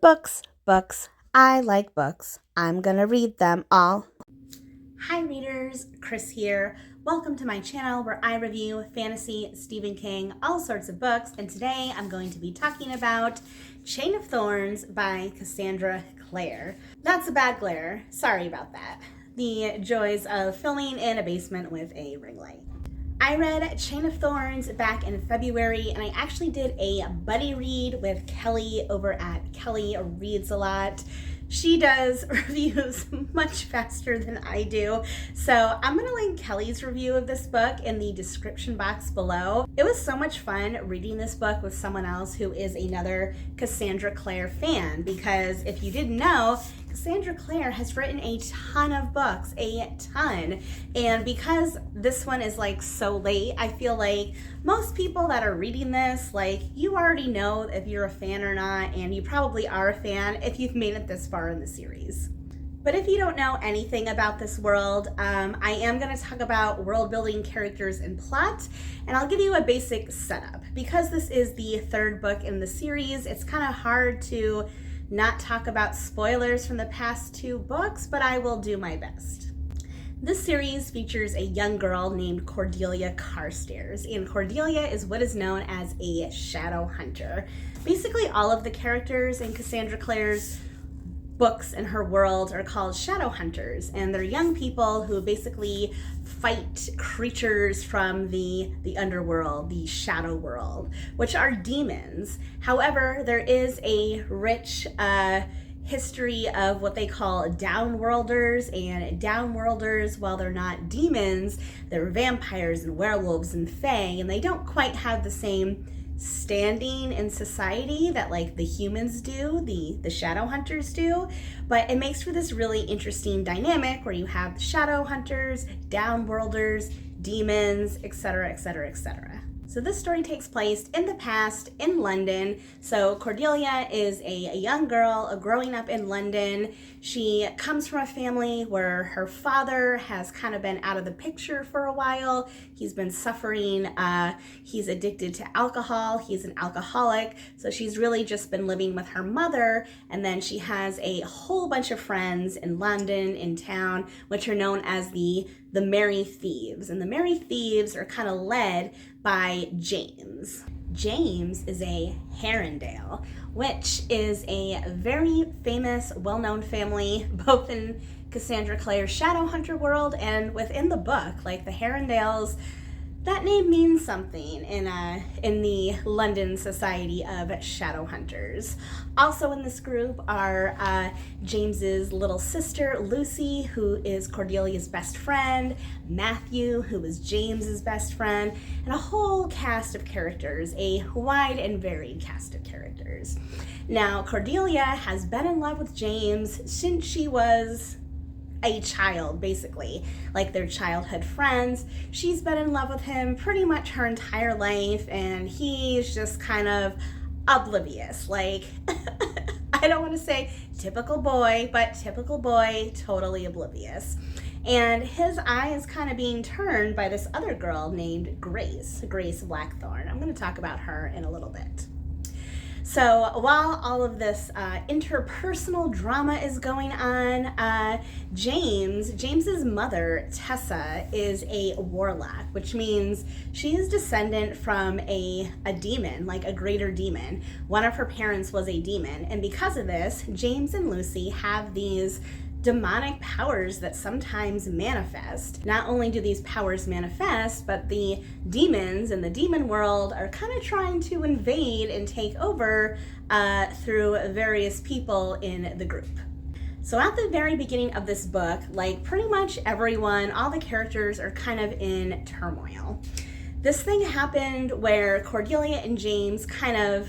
Books, books. I like books. I'm gonna read them all. Hi readers, Chris here. Welcome to my channel where I review fantasy, Stephen King, all sorts of books, and today I'm going to be talking about Chain of Thorns by Cassandra Clare. That's a bad glare. Sorry about that. The joys of filming in a basement with a ring light. I read Chain of Thorns back in February, and I actually did a buddy read with Kelly over at Kelly Reads a Lot. She does reviews much faster than I do, so I'm going to link Kelly's review of this book in the description box below. It was so much fun reading this book with someone else who is another Cassandra Clare fan, because if you didn't know, Cassandra Clare has written a ton of books, a ton. And because this one is like so late, I feel like most people that are reading this, like, you already know if you're a fan or not, and you probably are a fan if you've made it this far in the series. But if you don't know anything about this world, I am going to talk about world building, characters, and plot, and I'll give you a basic setup. Because this is the third book in the series, it's kind of hard to not talk about spoilers from the past two books, but I will do my best. This series features a young girl named Cordelia Carstairs, and Cordelia is what is known as a shadow hunter. Basically, all of the characters in Cassandra Clare's books in her world are called shadow hunters, and they're young people who basically fight creatures from the underworld, the shadow world, which are demons. However, there is a rich history of what they call downworlders, and downworlders, while they're not demons, they're vampires and werewolves and fae, and they don't quite have the same standing in society that like the humans do, the shadow hunters do, but it makes for this really interesting dynamic where you have shadow hunters, downworlders, demons, etc., etc., etc. So this story takes place in the past in London. So Cordelia is a young girl growing up in London. She comes from a family where her father has kind of been out of the picture for a while. He's been suffering. He's addicted to alcohol. He's an alcoholic. So she's really just been living with her mother. And then she has a whole bunch of friends in London, in town, which are known as the Merry Thieves. And the Merry Thieves are kind of led by James. James is a Herondale, which is a very famous, well-known family, both in Cassandra Clare's Shadowhunter World and within the book. Like, the Herondales, that name means something in the London Society of Shadowhunters. Also in this group are James's little sister, Lucy, who is Cordelia's best friend, Matthew, who is James's best friend, and a whole cast of characters, a wide and varied cast of characters. Now, Cordelia has been in love with James since she was a child, basically, like their childhood friends. She's been in love with him pretty much her entire life, and he's just kind of oblivious. Like, I don't want to say typical boy, but typical boy, totally oblivious. And his eye is kind of being turned by this other girl named Grace Blackthorne. I'm going to talk about her in a little bit. So while all of this interpersonal drama is going on, James's mother, Tessa, is a warlock, which means she is descendant from a demon, like a greater demon. One of her parents was a demon, and because of this, James and Lucy have these demonic powers that sometimes manifest. Not only do these powers manifest, but the demons in the demon world are kind of trying to invade and take over through various people in the group. So at the very beginning of this book, like pretty much everyone, all the characters are kind of in turmoil. This thing happened where Cordelia and James kind of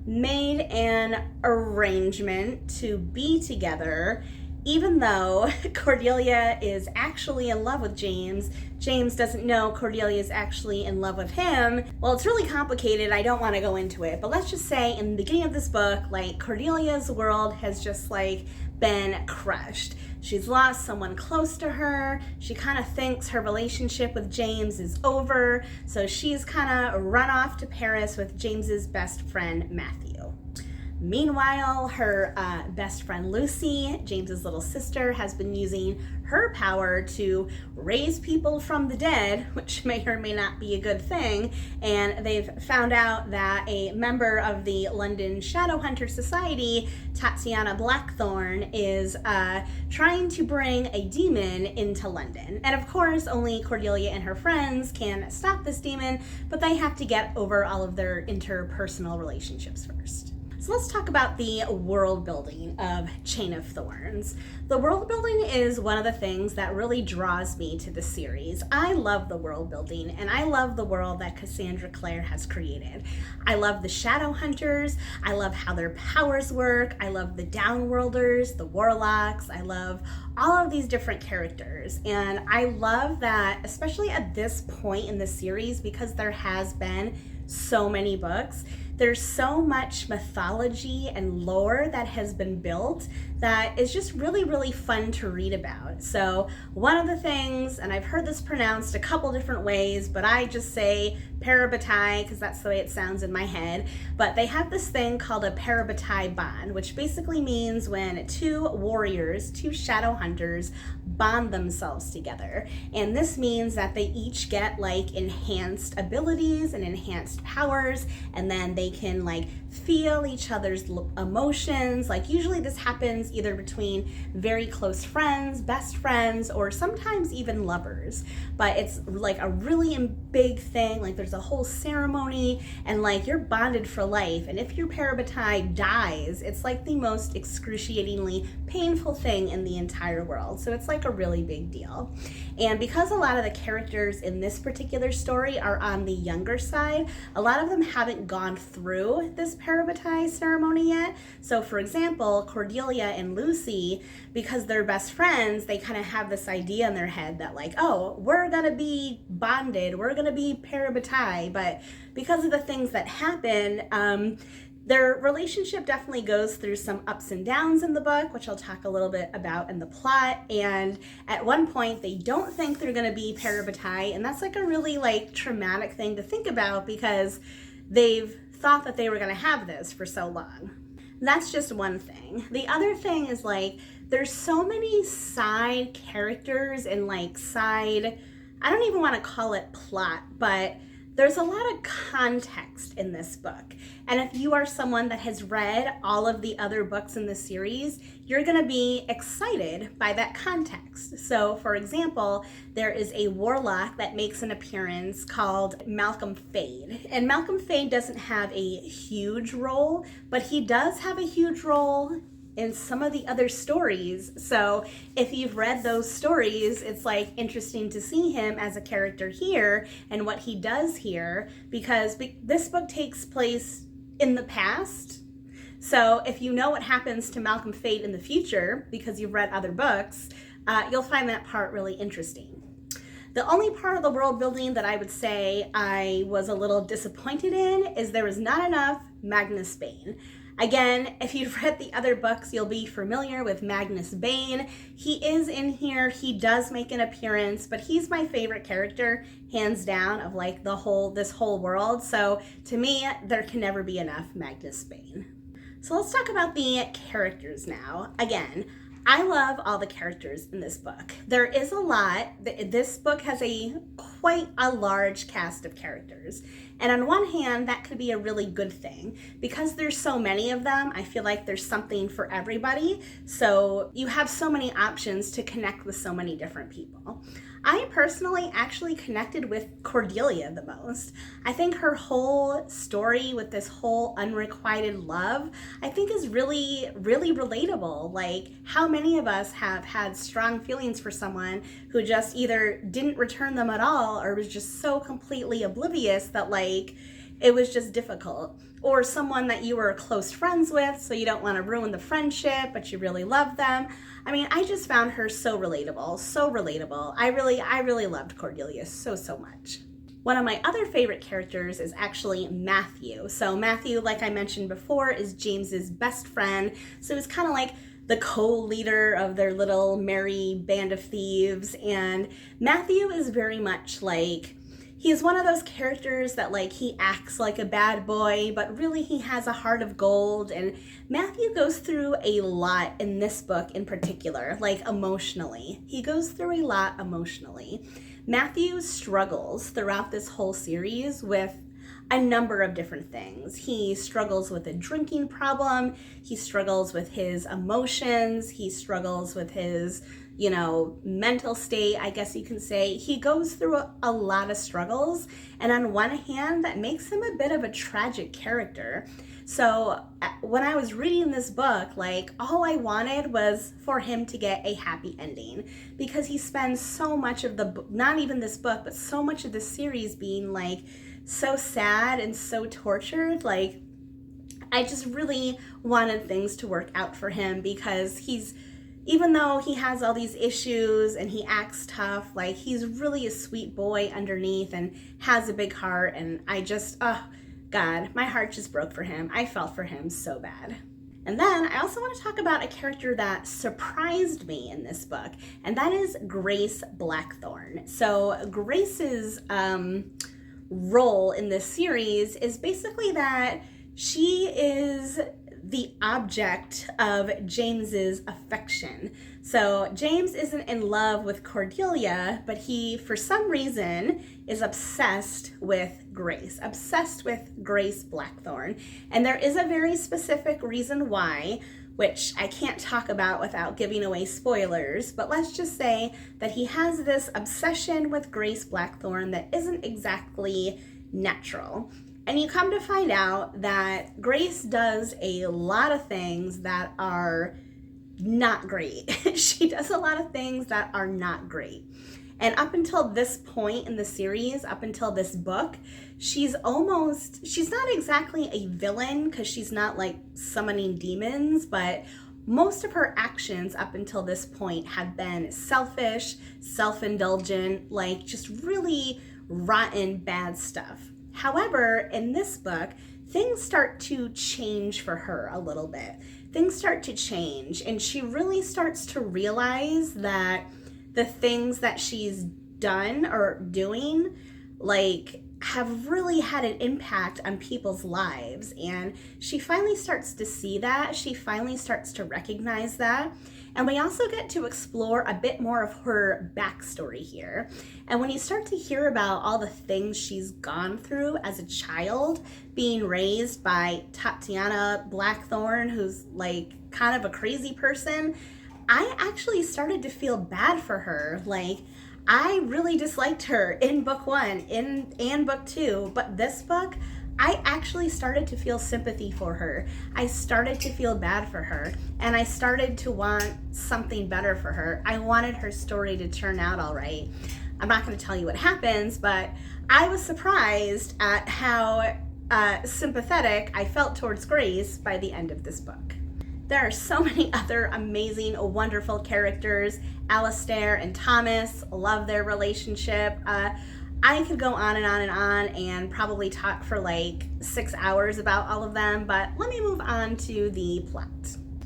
made an arrangement to be together. Even though Cordelia is actually in love with James, James doesn't know Cordelia is actually in love with him. Well, it's really complicated. I don't want to go into it, but let's just say in the beginning of this book, like, Cordelia's world has just like been crushed. She's lost someone close to her. She kind of thinks her relationship with James is over, so she's kind of run off to Paris with James's best friend, Matthew. Meanwhile, her best friend Lucy, James's little sister, has been using her power to raise people from the dead, which may or may not be a good thing. And they've found out that a member of the London Shadowhunter Society, Tatiana Blackthorne, is trying to bring a demon into London. And of course, only Cordelia and her friends can stop this demon, but they have to get over all of their interpersonal relationships first. So let's talk about the world building of Chain of Thorns. The world building is one of the things that really draws me to the series. I love the world building, and I love the world that Cassandra Clare has created. I love the Shadowhunters. I love how their powers work. I love the Downworlders, the Warlocks. I love all of these different characters. And I love that, especially at this point in the series, because there has been so many books, there's so much mythology and lore that has been built that is just really, really fun to read about. So one of the things, and I've heard this pronounced a couple different ways, but I just say parabatai because that's the way it sounds in my head, but they have this thing called a parabatai bond, which basically means when two warriors, two shadow hunters, bond themselves together. And this means that they each get like enhanced abilities and enhanced powers, and then they can like feel each other's emotions. Like usually this happens either between very close friends, best friends, or sometimes even lovers. But it's like a really big thing. Like there's a whole ceremony, and like you're bonded for life. And if your parabatai dies, it's like the most excruciatingly painful thing in the entire world. So it's like a really big deal. And because a lot of the characters in this particular story are on the younger side, a lot of them haven't gone through this parabatai ceremony yet. So for example, Cordelia and Lucy, because they're best friends, they kind of have this idea in their head that like, oh, we're gonna be bonded, we're gonna be parabatai. But because of the things that happen, their relationship definitely goes through some ups and downs in the book, which I'll talk a little bit about in the plot. And at one point, they don't think they're going to be parabatai, and that's like a really like traumatic thing to think about because they've thought that they were going to have this for so long. That's just one thing. The other thing is like there's so many side characters and like side, I don't even want to call it plot, but there's a lot of context in this book. And if you are someone that has read all of the other books in the series, you're gonna be excited by that context. So for example, there is a warlock that makes an appearance called Malcolm Fade. And Malcolm Fade doesn't have a huge role, but he does have a huge role in some of the other stories. So if you've read those stories, it's like interesting to see him as a character here and what he does here, because this book takes place in the past. So if you know what happens to Malcolm Fade in the future, because you've read other books, you'll find that part really interesting. The only part of the world building that I would say I was a little disappointed in is there was not enough Magnus Bane. Again, if you've read the other books, you'll be familiar with Magnus Bane. He is in here, he does make an appearance, but he's my favorite character, hands down, of like this whole world. So to me, there can never be enough Magnus Bane. So let's talk about the characters now. Again, I love all the characters in this book. There is a lot. This book has quite a large cast of characters. And on one hand, that could be a really good thing. Because there's so many of them, I feel like there's something for everybody. So you have so many options to connect with so many different people. I personally actually connected with Cordelia the most. I think her whole story with this whole unrequited love, I think is really, really relatable. Like, how many of us have had strong feelings for someone who just either didn't return them at all or was just so completely oblivious that like, it was just difficult. Or someone that you were close friends with, so you don't want to ruin the friendship, but you really love them. I mean, I just found her so relatable, so relatable. I really loved Cordelia so much. One of my other favorite characters is actually Matthew. So Matthew, like I mentioned before, is James's best friend. So he's kind of like the co-leader of their little merry band of thieves. And Matthew is very much like, he's one of those characters that like he acts like a bad boy, but really he has a heart of gold. And Matthew goes through a lot in this book in particular, like emotionally. He goes through a lot emotionally. Matthew struggles throughout this whole series with a number of different things. He struggles with a drinking problem. He struggles with his emotions. He struggles with his, mental state, I guess you can say. He goes through a lot of struggles. And on one hand, that makes him a bit of a tragic character. So when I was reading this book, like all I wanted was for him to get a happy ending, because he spends so much of not even this book, but so much of the series being like so sad and so tortured. Like I just really wanted things to work out for him, because even though he has all these issues and he acts tough, like he's really a sweet boy underneath and has a big heart. And I just, oh God, my heart just broke for him. I felt for him so bad. And then I also want to talk about a character that surprised me in this book, and that is Grace Blackthorne. So Grace's role in this series is basically that she is the object of James's affection. So James isn't in love with Cordelia, but he, for some reason, is obsessed with Grace Blackthorne. And there is a very specific reason why, which I can't talk about without giving away spoilers, but let's just say that he has this obsession with Grace Blackthorne that isn't exactly natural. And you come to find out that Grace does a lot of things that are not great. She does a lot of things that are not great. And up until this point in the series, up until this book, she's not exactly a villain, because she's not like summoning demons, but most of her actions up until this point have been selfish, self-indulgent, like just really rotten, bad stuff. However, in this book, things start to change for her a little bit. Things start to change, and she really starts to realize that the things that she's done or doing, like, have really had an impact on people's lives. And she finally starts to see that. She finally starts to recognize that. And we also get to explore a bit more of her backstory here. And when you start to hear about all the things she's gone through as a child, being raised by Tatiana Blackthorne, who's like kind of a crazy person, I actually started to feel bad for her. Like, I really disliked her in book 1 and book 2, but this book, I actually started to feel sympathy for her. I started to feel bad for her, and I started to want something better for her. I wanted her story to turn out all right. I'm not going to tell you what happens, but I was surprised at how sympathetic I felt towards Grace by the end of this book. There are so many other amazing, wonderful characters. Alistair and Thomas, love their relationship. I could go on and on and on and probably talk for like 6 hours about all of them, but let me move on to the plot.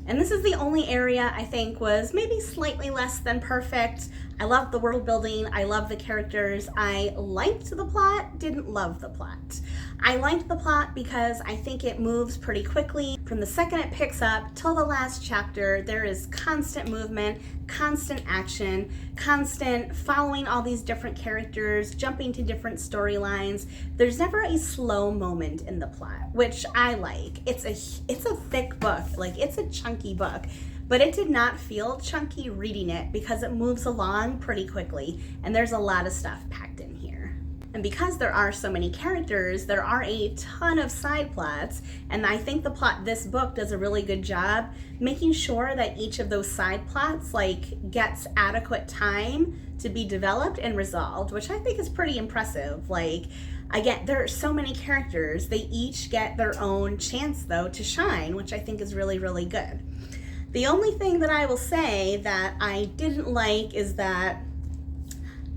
And this is the only area I think was maybe slightly less than perfect. I love the world building. I love the characters. I liked the plot, didn't love the plot. I liked the plot because I think it moves pretty quickly. From the second it picks up till the last chapter, there is constant movement, constant action, constant following all these different characters, jumping to different storylines. There's never a slow moment in the plot, which I like. It's a thick book, like it's a chunky book, but it did not feel chunky reading it because it moves along pretty quickly and there's a lot of stuff packed in here. And because there are so many characters, there are a ton of side plots, and I think the plot this book does a really good job making sure that each of those side plots like gets adequate time to be developed and resolved, which I think is pretty impressive. Like, again, there are so many characters. They each get their own chance though to shine, which I think is really, really good. The only thing that I will say that I didn't like is that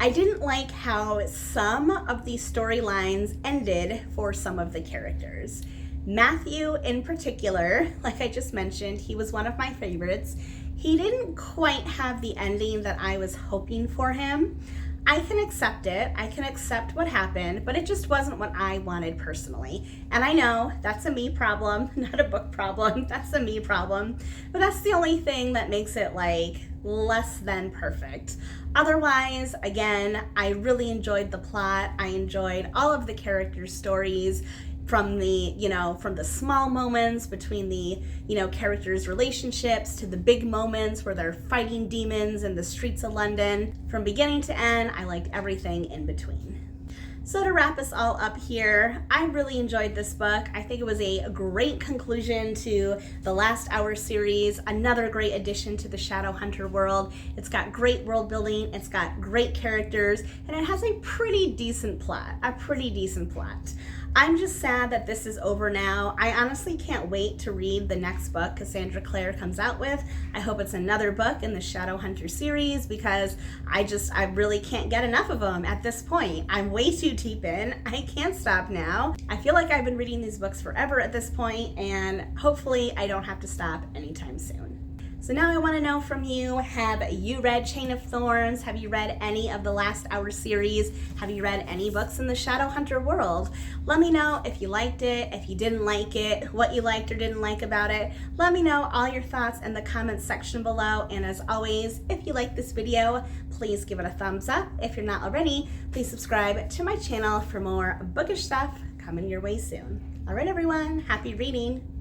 I didn't like how some of these storylines ended for some of the characters. Matthew in particular, like I just mentioned, he was one of my favorites. He didn't quite have the ending that I was hoping for him. I can accept it. I can accept what happened, but it just wasn't what I wanted personally. And I know that's a me problem, not a book problem. That's a me problem. But that's the only thing that makes it like less than perfect. Otherwise, again, I really enjoyed the plot. I enjoyed all of the characters' stories, from the, from the small moments between the, characters' relationships to the big moments where they're fighting demons in the streets of London. From beginning to end, I liked everything in between. So to wrap us all up here, I really enjoyed this book. I think it was a great conclusion to the Last Hour series, another great addition to the Shadowhunter world. It's got great world building, it's got great characters, and it has a pretty decent plot, I'm just sad that this is over now. I honestly can't wait to read the next book Cassandra Clare comes out with. I hope it's another book in the Shadowhunter series because I really can't get enough of them at this point. I'm way too deep in. I can't stop now. I feel like I've been reading these books forever at this point, and hopefully I don't have to stop anytime soon. So now I want to know from you, have you read Chain of Thorns? Have you read any of the Last Hour series? Have you read any books in the Shadowhunter world? Let me know if you liked it, if you didn't like it, what you liked or didn't like about it. Let me know all your thoughts in the comments section below. And as always, if you like this video, please give it a thumbs up. If you're not already, please subscribe to my channel for more bookish stuff coming your way soon. All right, everyone, happy reading.